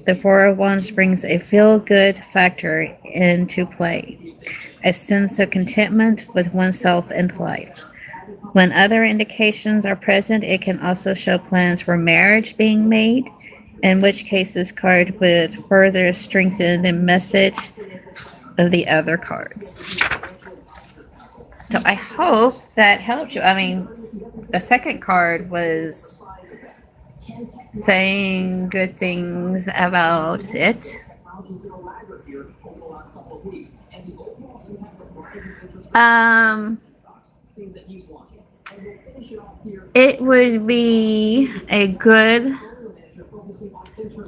The Four of Wands brings a feel-good factor into play, a sense of contentment with oneself and life. When other indications are present, it can also show plans for marriage being made, in which case this card would further strengthen the message of the other cards. So I hope that helped you. I mean, the second card was saying good things about it. It would be a good,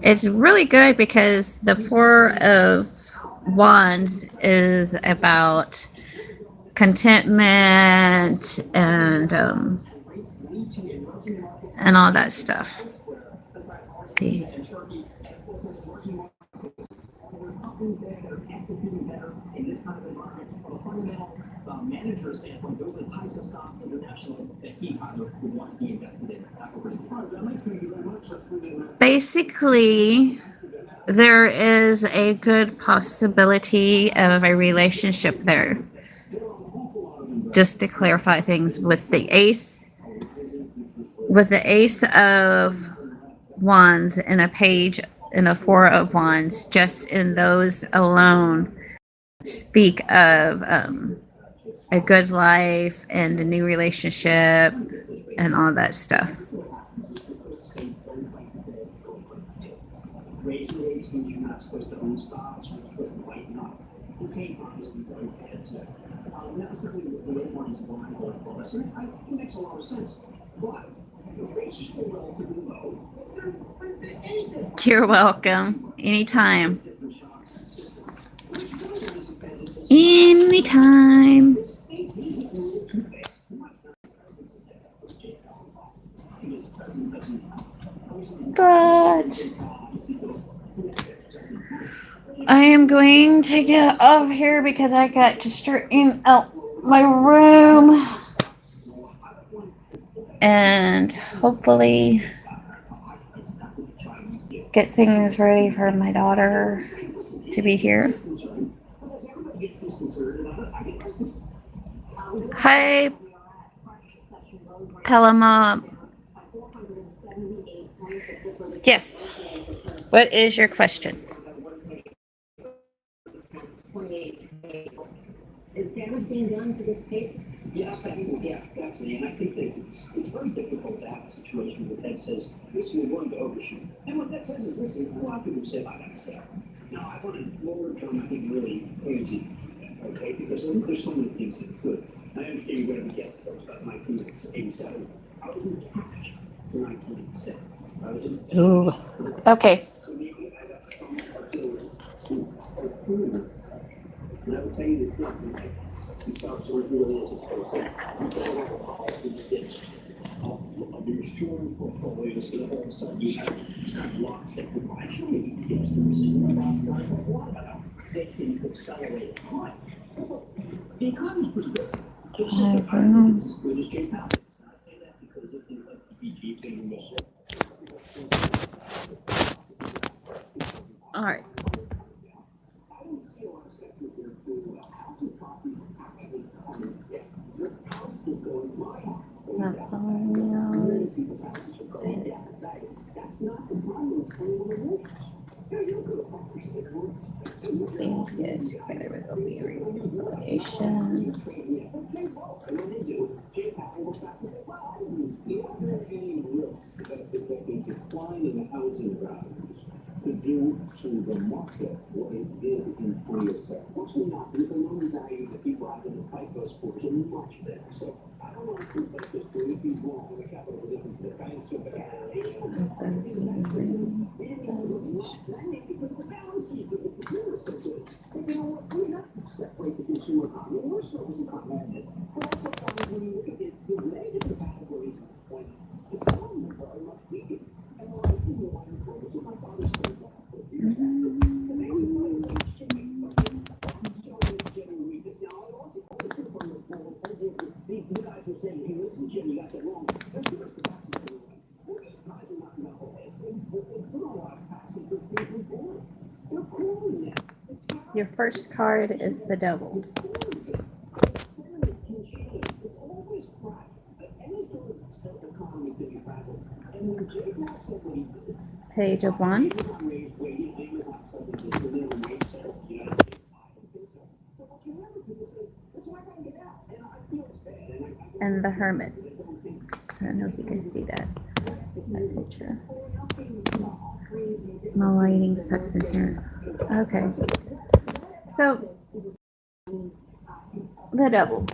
it's really good because the Four of Wands is about contentment and all that stuff. Let's see. Manager standpoint, those are the types of stocks internationally that he would want to be invested in. Basically, there is a good possibility of a relationship there. Just to clarify things with the Ace of Wands and a page in the Four of Wands, just in those alone, speak of a good life and a new relationship and all that stuff. Raising rates means you're not supposed to own stocks, you're supposed to lighten up. You can't obviously very bad too. Not necessarily the rate line is blind or plus. I think it makes a lot of sense. But the rates are still relatively low. You're welcome. Anytime. Anytime. But I am going to get off here because I got to straighten out my room and hopefully get things ready for my daughter to be here. Hi, Paloma. Yes. What is your question? Is damage being done to this tape? Yes, definitely. And I think that it's very difficult to have a situation where that says, listen, we're going to overshoot. And what that says is, listen, a lot of people say, I gotta stay. Now, I want to longer term, I think, really crazy, okay? Because there's so many things that could. I understand you're going to be guessing about 1987. I was in cash for 1987. I was in. Ooh. Okay. So maybe I got some and I will tell you the truth, you start sort of really is supposed to. You don't have a policy of your insurance portfolio, so that all of a sudden you have kind of locked that you actually need to get to the decision about what about they can accelerate crime. The economy's pretty good. It's just the economy is as good as Jay Powell. And I say that because of things like the BG thing and this. All right. Things get together with Interpretation. Any risk that a decline in housing values could do to the market what it did in 2007? Actually not, because the loan values that people have in the FICO scores are much better. So I don't want to make this to be wrong. The capital was into the banks so bad. But you know what? We have to separate the consumer economy. We're service economy. But also when you look at the negative categories, when it's not very much weaker. And when I see the line of quotes, my father said that for years. The baby boomers should be fucking showing genuine weakness. Now, I also from the guys were saying, hey, listen, Jim, you got that wrong. There's the rest of the taxes. Well, these guys are not knuckleheads. They put a lot of taxes for things we born. They're cool in that. Your first card is the devil. Page of Wands. And the Hermit. I don't know if you can see that picture. My lighting sucks in here. Okay. So, the devil.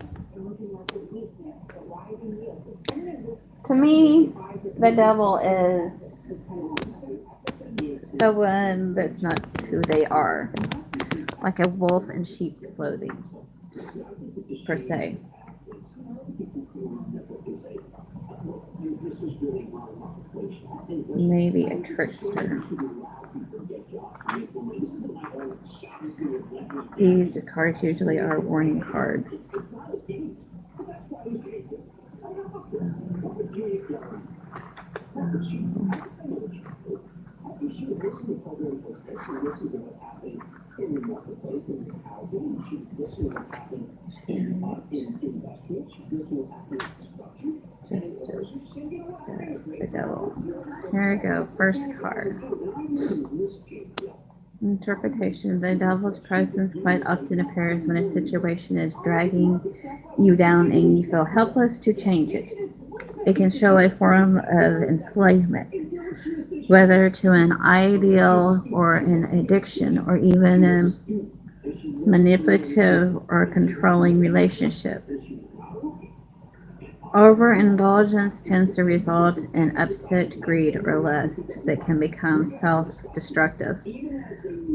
To me, the devil is the one that's not who they are. Like a wolf in sheep's clothing, per se. Maybe a trickster. These cards usually are warning cards. The devil. Here we go. First card. Interpretation. The devil's presence quite often appears when a situation is dragging you down and you feel helpless to change it. It can show a form of enslavement, whether to an ideal or an addiction or even a manipulative or controlling relationship. Overindulgence tends to result in upset greed or lust that can become self-destructive.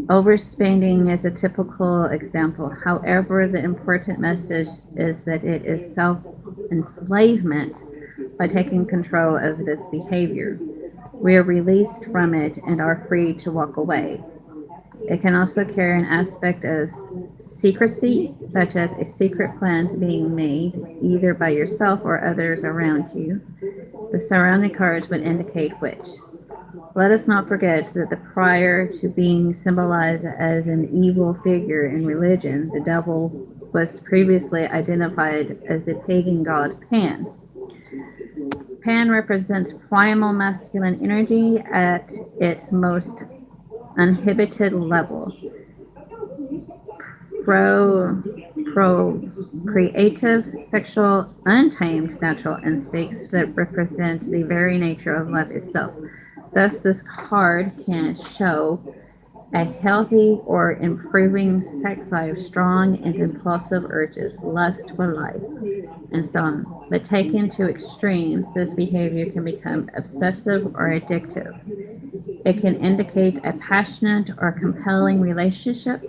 Overspending is a typical example. However, the important message is that it is self-enslavement by taking control of this behavior. We are released from it and are free to walk away. It can also carry an aspect of secrecy, such as a secret plan being made either by yourself or others around you. The surrounding cards would indicate which. Let us not forget that prior to being symbolized as an evil figure in religion, the devil was previously identified as the pagan god Pan. Pan represents primal masculine energy at its most uninhibited level. Creative, sexual, untamed natural instincts that represent the very nature of life itself. Thus, this card can show a healthy or improving sex life, strong and impulsive urges, lust for life, and so on. But taken to extremes, this behavior can become obsessive or addictive. It can indicate a passionate or compelling relationship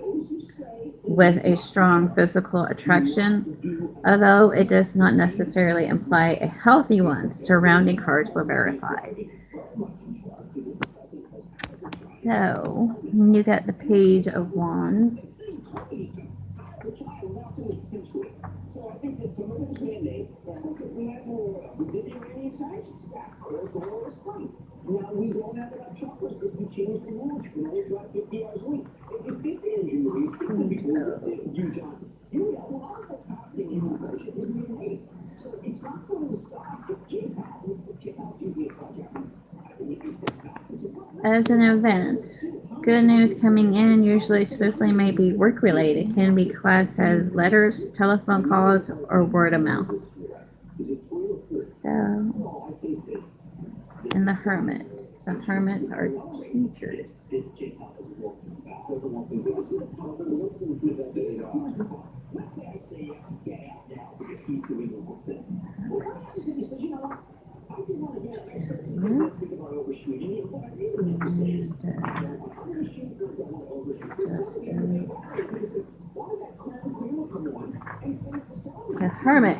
with a strong physical attraction, although it does not necessarily imply a healthy one. Surrounding cards were verified. So, you got the Page of Wands. So I think that some of it's mandate, we have more, we did the Iranian sanctions back, oil is funny. Now we don't have enough chocolates because we changed the rules, we only got 50 hours a week. If 50 hours a week, you, Johnson, you know, a lot of what's happening in inflation is related. So it's not going to stop if J-PAL, if J-PAL is easy as project. As an event, good news coming in, usually swiftly, may be work related, can be classed as letters, telephone calls, or word of mouth. So, and the hermits. The hermits are teachers. The hermit.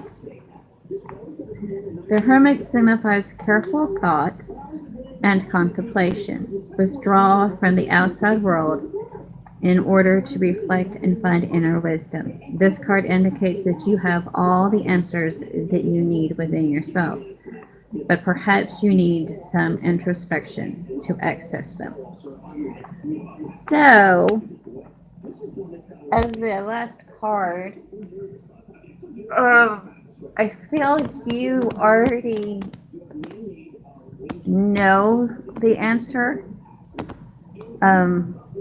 The hermit signifies careful thoughts and contemplation, withdrawal from the outside world in order to reflect and find inner wisdom. This card indicates that you have all the answers that you need within yourself, but perhaps you need some introspection to access them. So, as the last card, I feel you already know the answer.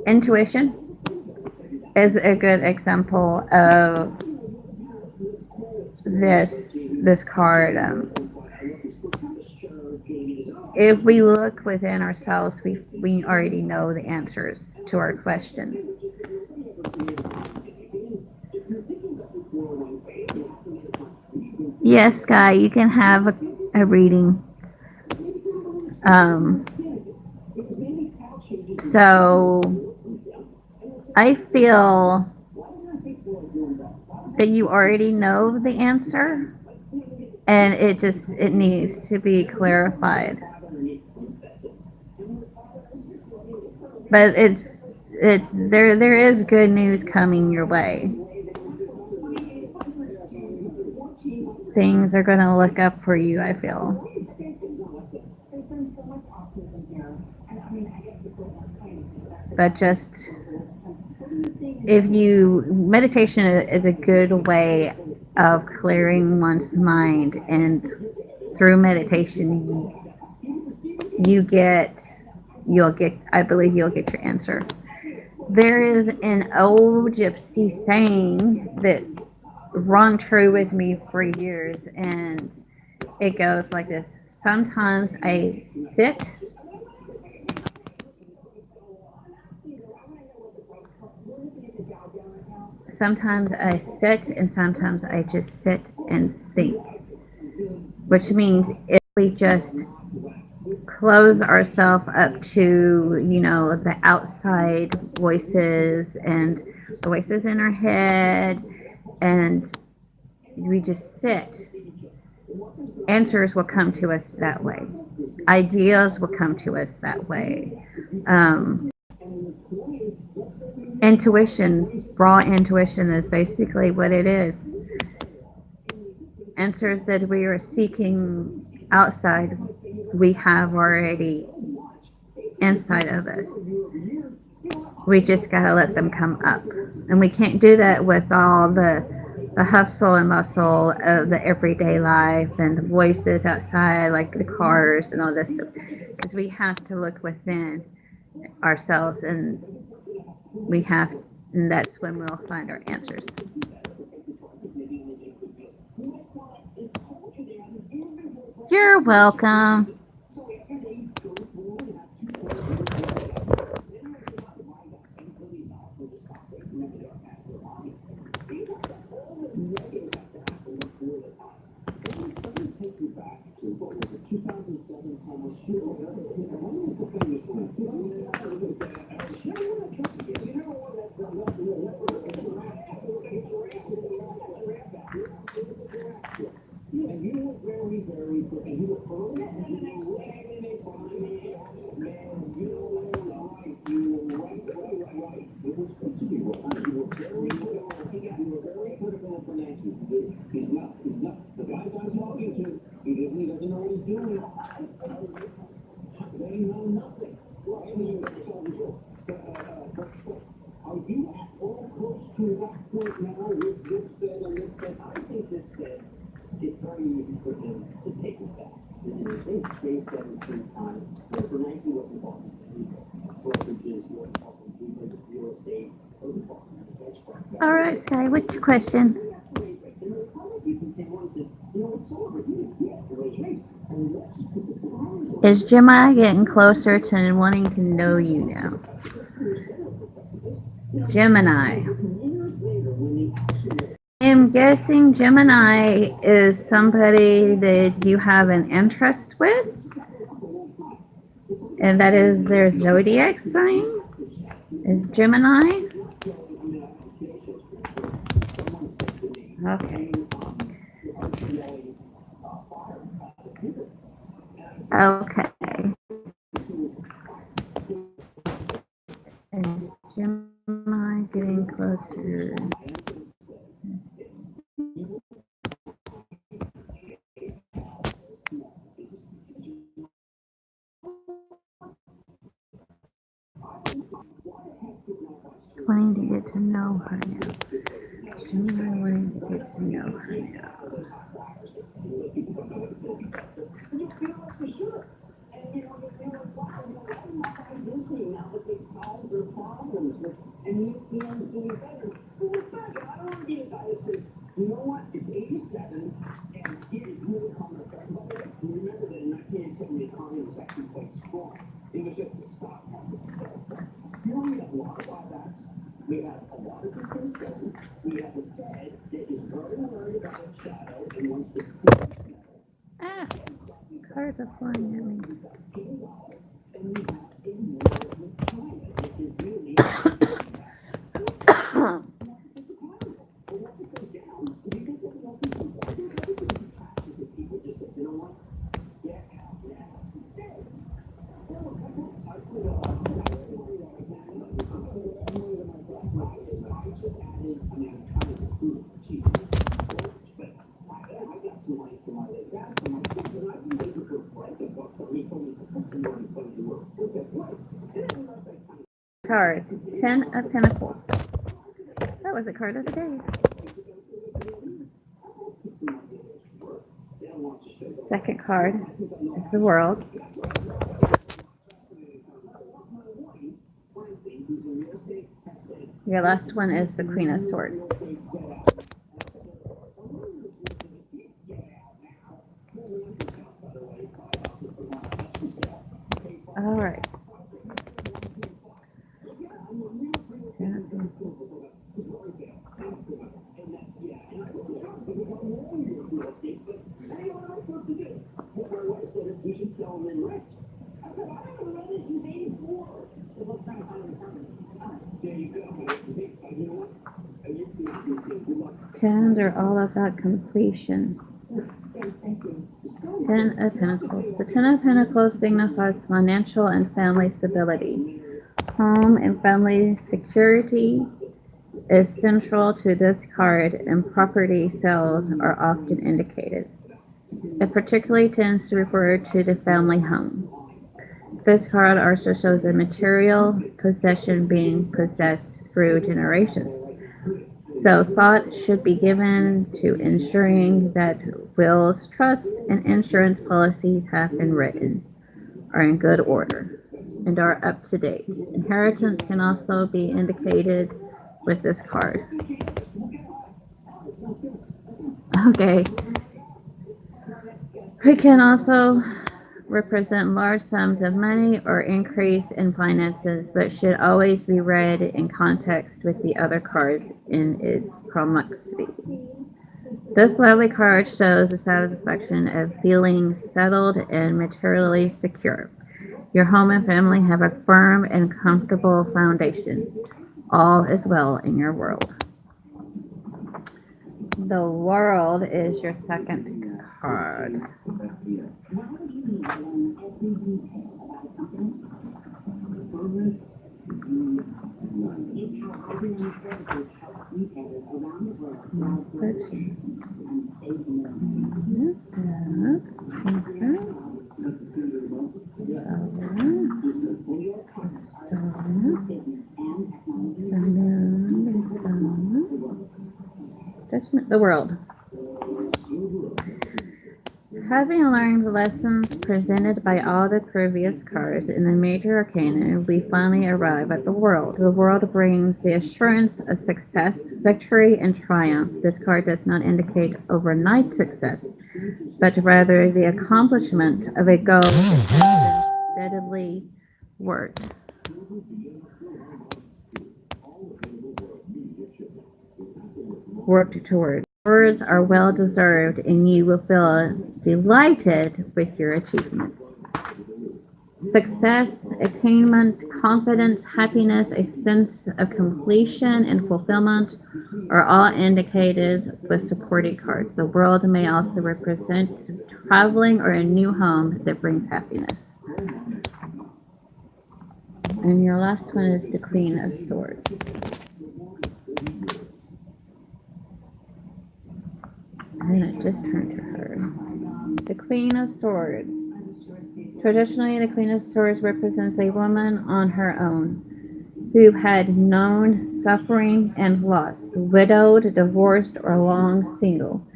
Intuition is a good example of this card. If we look within ourselves, we already know the answers to our questions. Yes, Sky, you can have a reading. So I feel that you already know the answer, and it needs to be clarified. But there is good news coming your way. Things are going to look up for you, I feel. But just, meditation is a good way of clearing one's mind, and through meditation, I believe you'll get your answer. There is an old gypsy saying that rung true with me for years, and it goes like this: sometimes I sit and sometimes I just sit and think, which means if we just close ourselves up to, the outside voices and the voices in our head, and we just sit, answers will come to us that way. Ideas will come to us that way. Intuition, raw intuition is basically what it is. Answers that we are seeking outside, we have already inside of us. We just gotta let them come up. And we can't do that with all the hustle and bustle of the everyday life and the voices outside, like the cars and all this stuff. Because we have to look within ourselves, and that's when we'll find our answers. You're welcome. It's very easy for him to take it back. And they say 17 times, but for Nike wasn't involved. Brokerages wasn't involved. All right, Sky, what's your question? Is Gemini getting closer to wanting to know you now? Gemini. I'm guessing Gemini is somebody that you have an interest with, and that is their zodiac sign. Is Gemini? Okay. Okay. Is Gemini getting closer? Wanting to get to know her now. Gemini wanting to get to know her now. You know what? It's 87, and it is really coming back. Remember that in 1987, the economy was actually quite strong. It was just the stock market. You know, we have a lot of buybacks. We have a lot of different things. We have a Fed that is very worried about its shadow and wants to. Ah, cards are flying at me. Card, 10 of Pentacles. That was a card of the day. Second card is the World. Your last one is the Queen of Swords. All right. Tens are all about completion. 10 of Pentacles. The 10 of Pentacles signifies financial and family stability. Home and family security is central to this card, and property sales are often indicated. It particularly tends to refer to the family home. This card also shows a material possession being possessed through generations. So thought should be given to ensuring that wills, trusts, and insurance policies have been written, are in good order, and are up to date. Inheritance can also be indicated with this card. Okay. It can also represent large sums of money or increase in finances, but should always be read in context with the other cards in its complexity. This lovely card shows the satisfaction of feeling settled and materially secure. Your home and family have a firm and comfortable foundation. All is well in your world. The World is your second card. Judgment, the World. Having learned the lessons presented by all the previous cards in the major arcana, we finally arrive at the world. The world brings the assurance of success, victory, and triumph. This card does not indicate overnight success, but rather the accomplishment of a goal that has been steadily worked. Worked toward. Words are well deserved, and you will feel delighted with your achievements. Success, attainment, confidence, happiness, a sense of completion and fulfillment are all indicated with supporting cards. The world may also represent traveling or a new home that brings happiness. And your last one is the Queen of Swords. And I just turned to her. The Queen of Swords. Traditionally, the Queen of Swords represents a woman on her own who had known suffering and loss, widowed, divorced, or long single,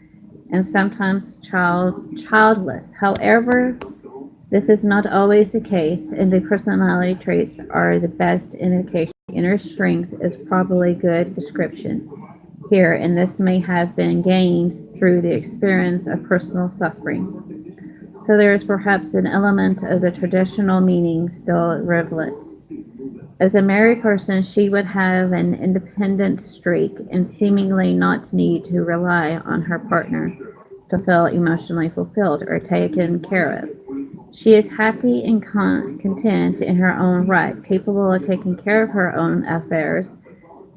and sometimes childless. However, this is not always the case, and the personality traits are the best indication. Inner strength is probably a good description here, and this may have been gained through the experience of personal suffering. So there is perhaps an element of the traditional meaning still relevant. As a married person, she would have an independent streak and seemingly not need to rely on her partner to feel emotionally fulfilled or taken care of. She is happy and content in her own right, capable of taking care of her own affairs,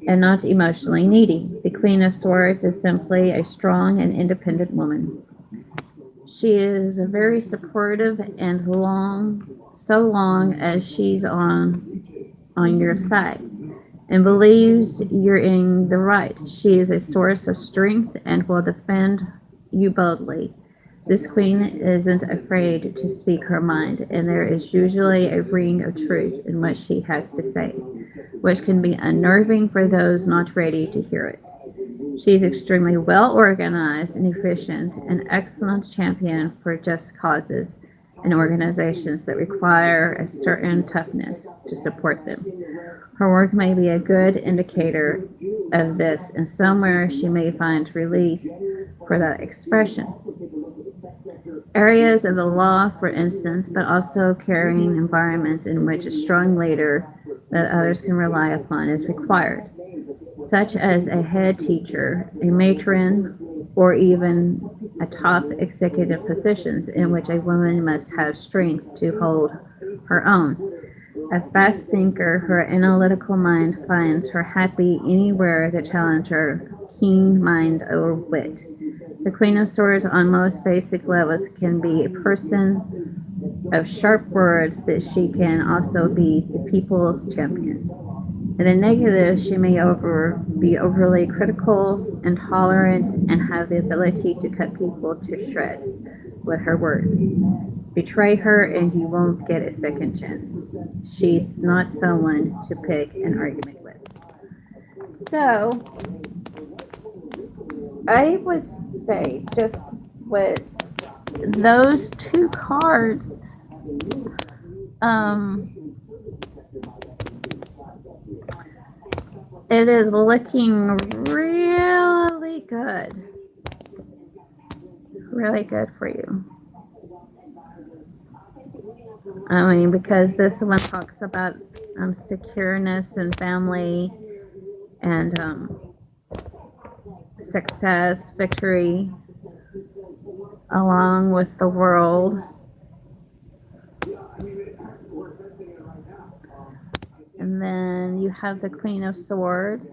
and not emotionally needy. The Queen of Swords is simply a strong and independent woman. She is very supportive and so long as she's on your side and believes you're in the right. She is a source of strength and will defend you boldly. This queen isn't afraid to speak her mind, and there is usually a ring of truth in what she has to say, which can be unnerving for those not ready to hear it. She is extremely well organized and efficient, an excellent champion for just causes and organizations that require a certain toughness to support them. Her work may be a good indicator of this, and somewhere she may find release for that expression. Areas of the law, for instance, but also caring environments in which a strong leader that others can rely upon is required, such as a head teacher, a matron, or even a top executive positions in which a woman must have strength to hold her own. A fast thinker, her analytical mind finds her happy anywhere that challenges her keen mind or wit. The Queen of Swords on most basic levels can be a person of sharp words, that she can also be the people's champion. In the negative, she may be overly critical, intolerant, and have the ability to cut people to shreds with her words. Betray her and you won't get a second chance. She's not someone to pick an argument with. So, I would say just with those two cards, it is looking really good. Really good for you. I mean, because this one talks about secureness and family and success, victory, along with the world. And then you have the Queen of Swords.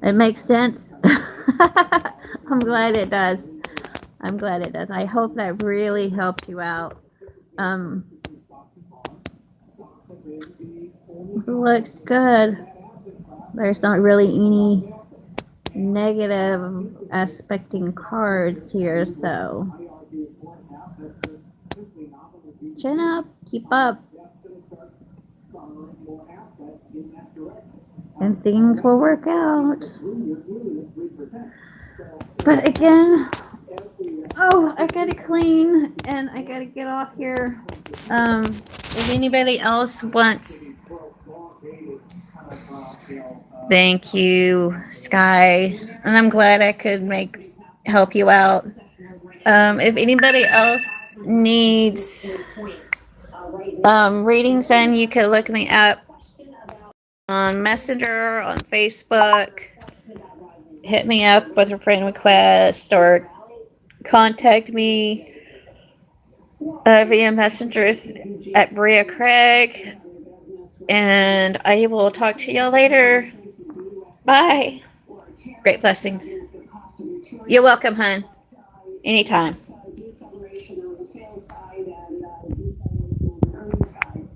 It makes sense. I'm glad it does. I'm glad it does. I hope that really helped you out. Looks good. There's not really any negative aspecting cards here, so chin up, keep up, and things will work out. But again, Oh, I gotta clean and I gotta get off here. If anybody else wants, thank you, Sky, and I'm glad I could help you out. If anybody else needs readings, then you can look me up on Messenger, on Facebook. Hit me up with a friend request or contact me via Messenger at Bria Craig. And I will talk to y'all later. Bye. Great blessings. You're welcome, hon. Anytime. Deceleration on the sales side and earnings side.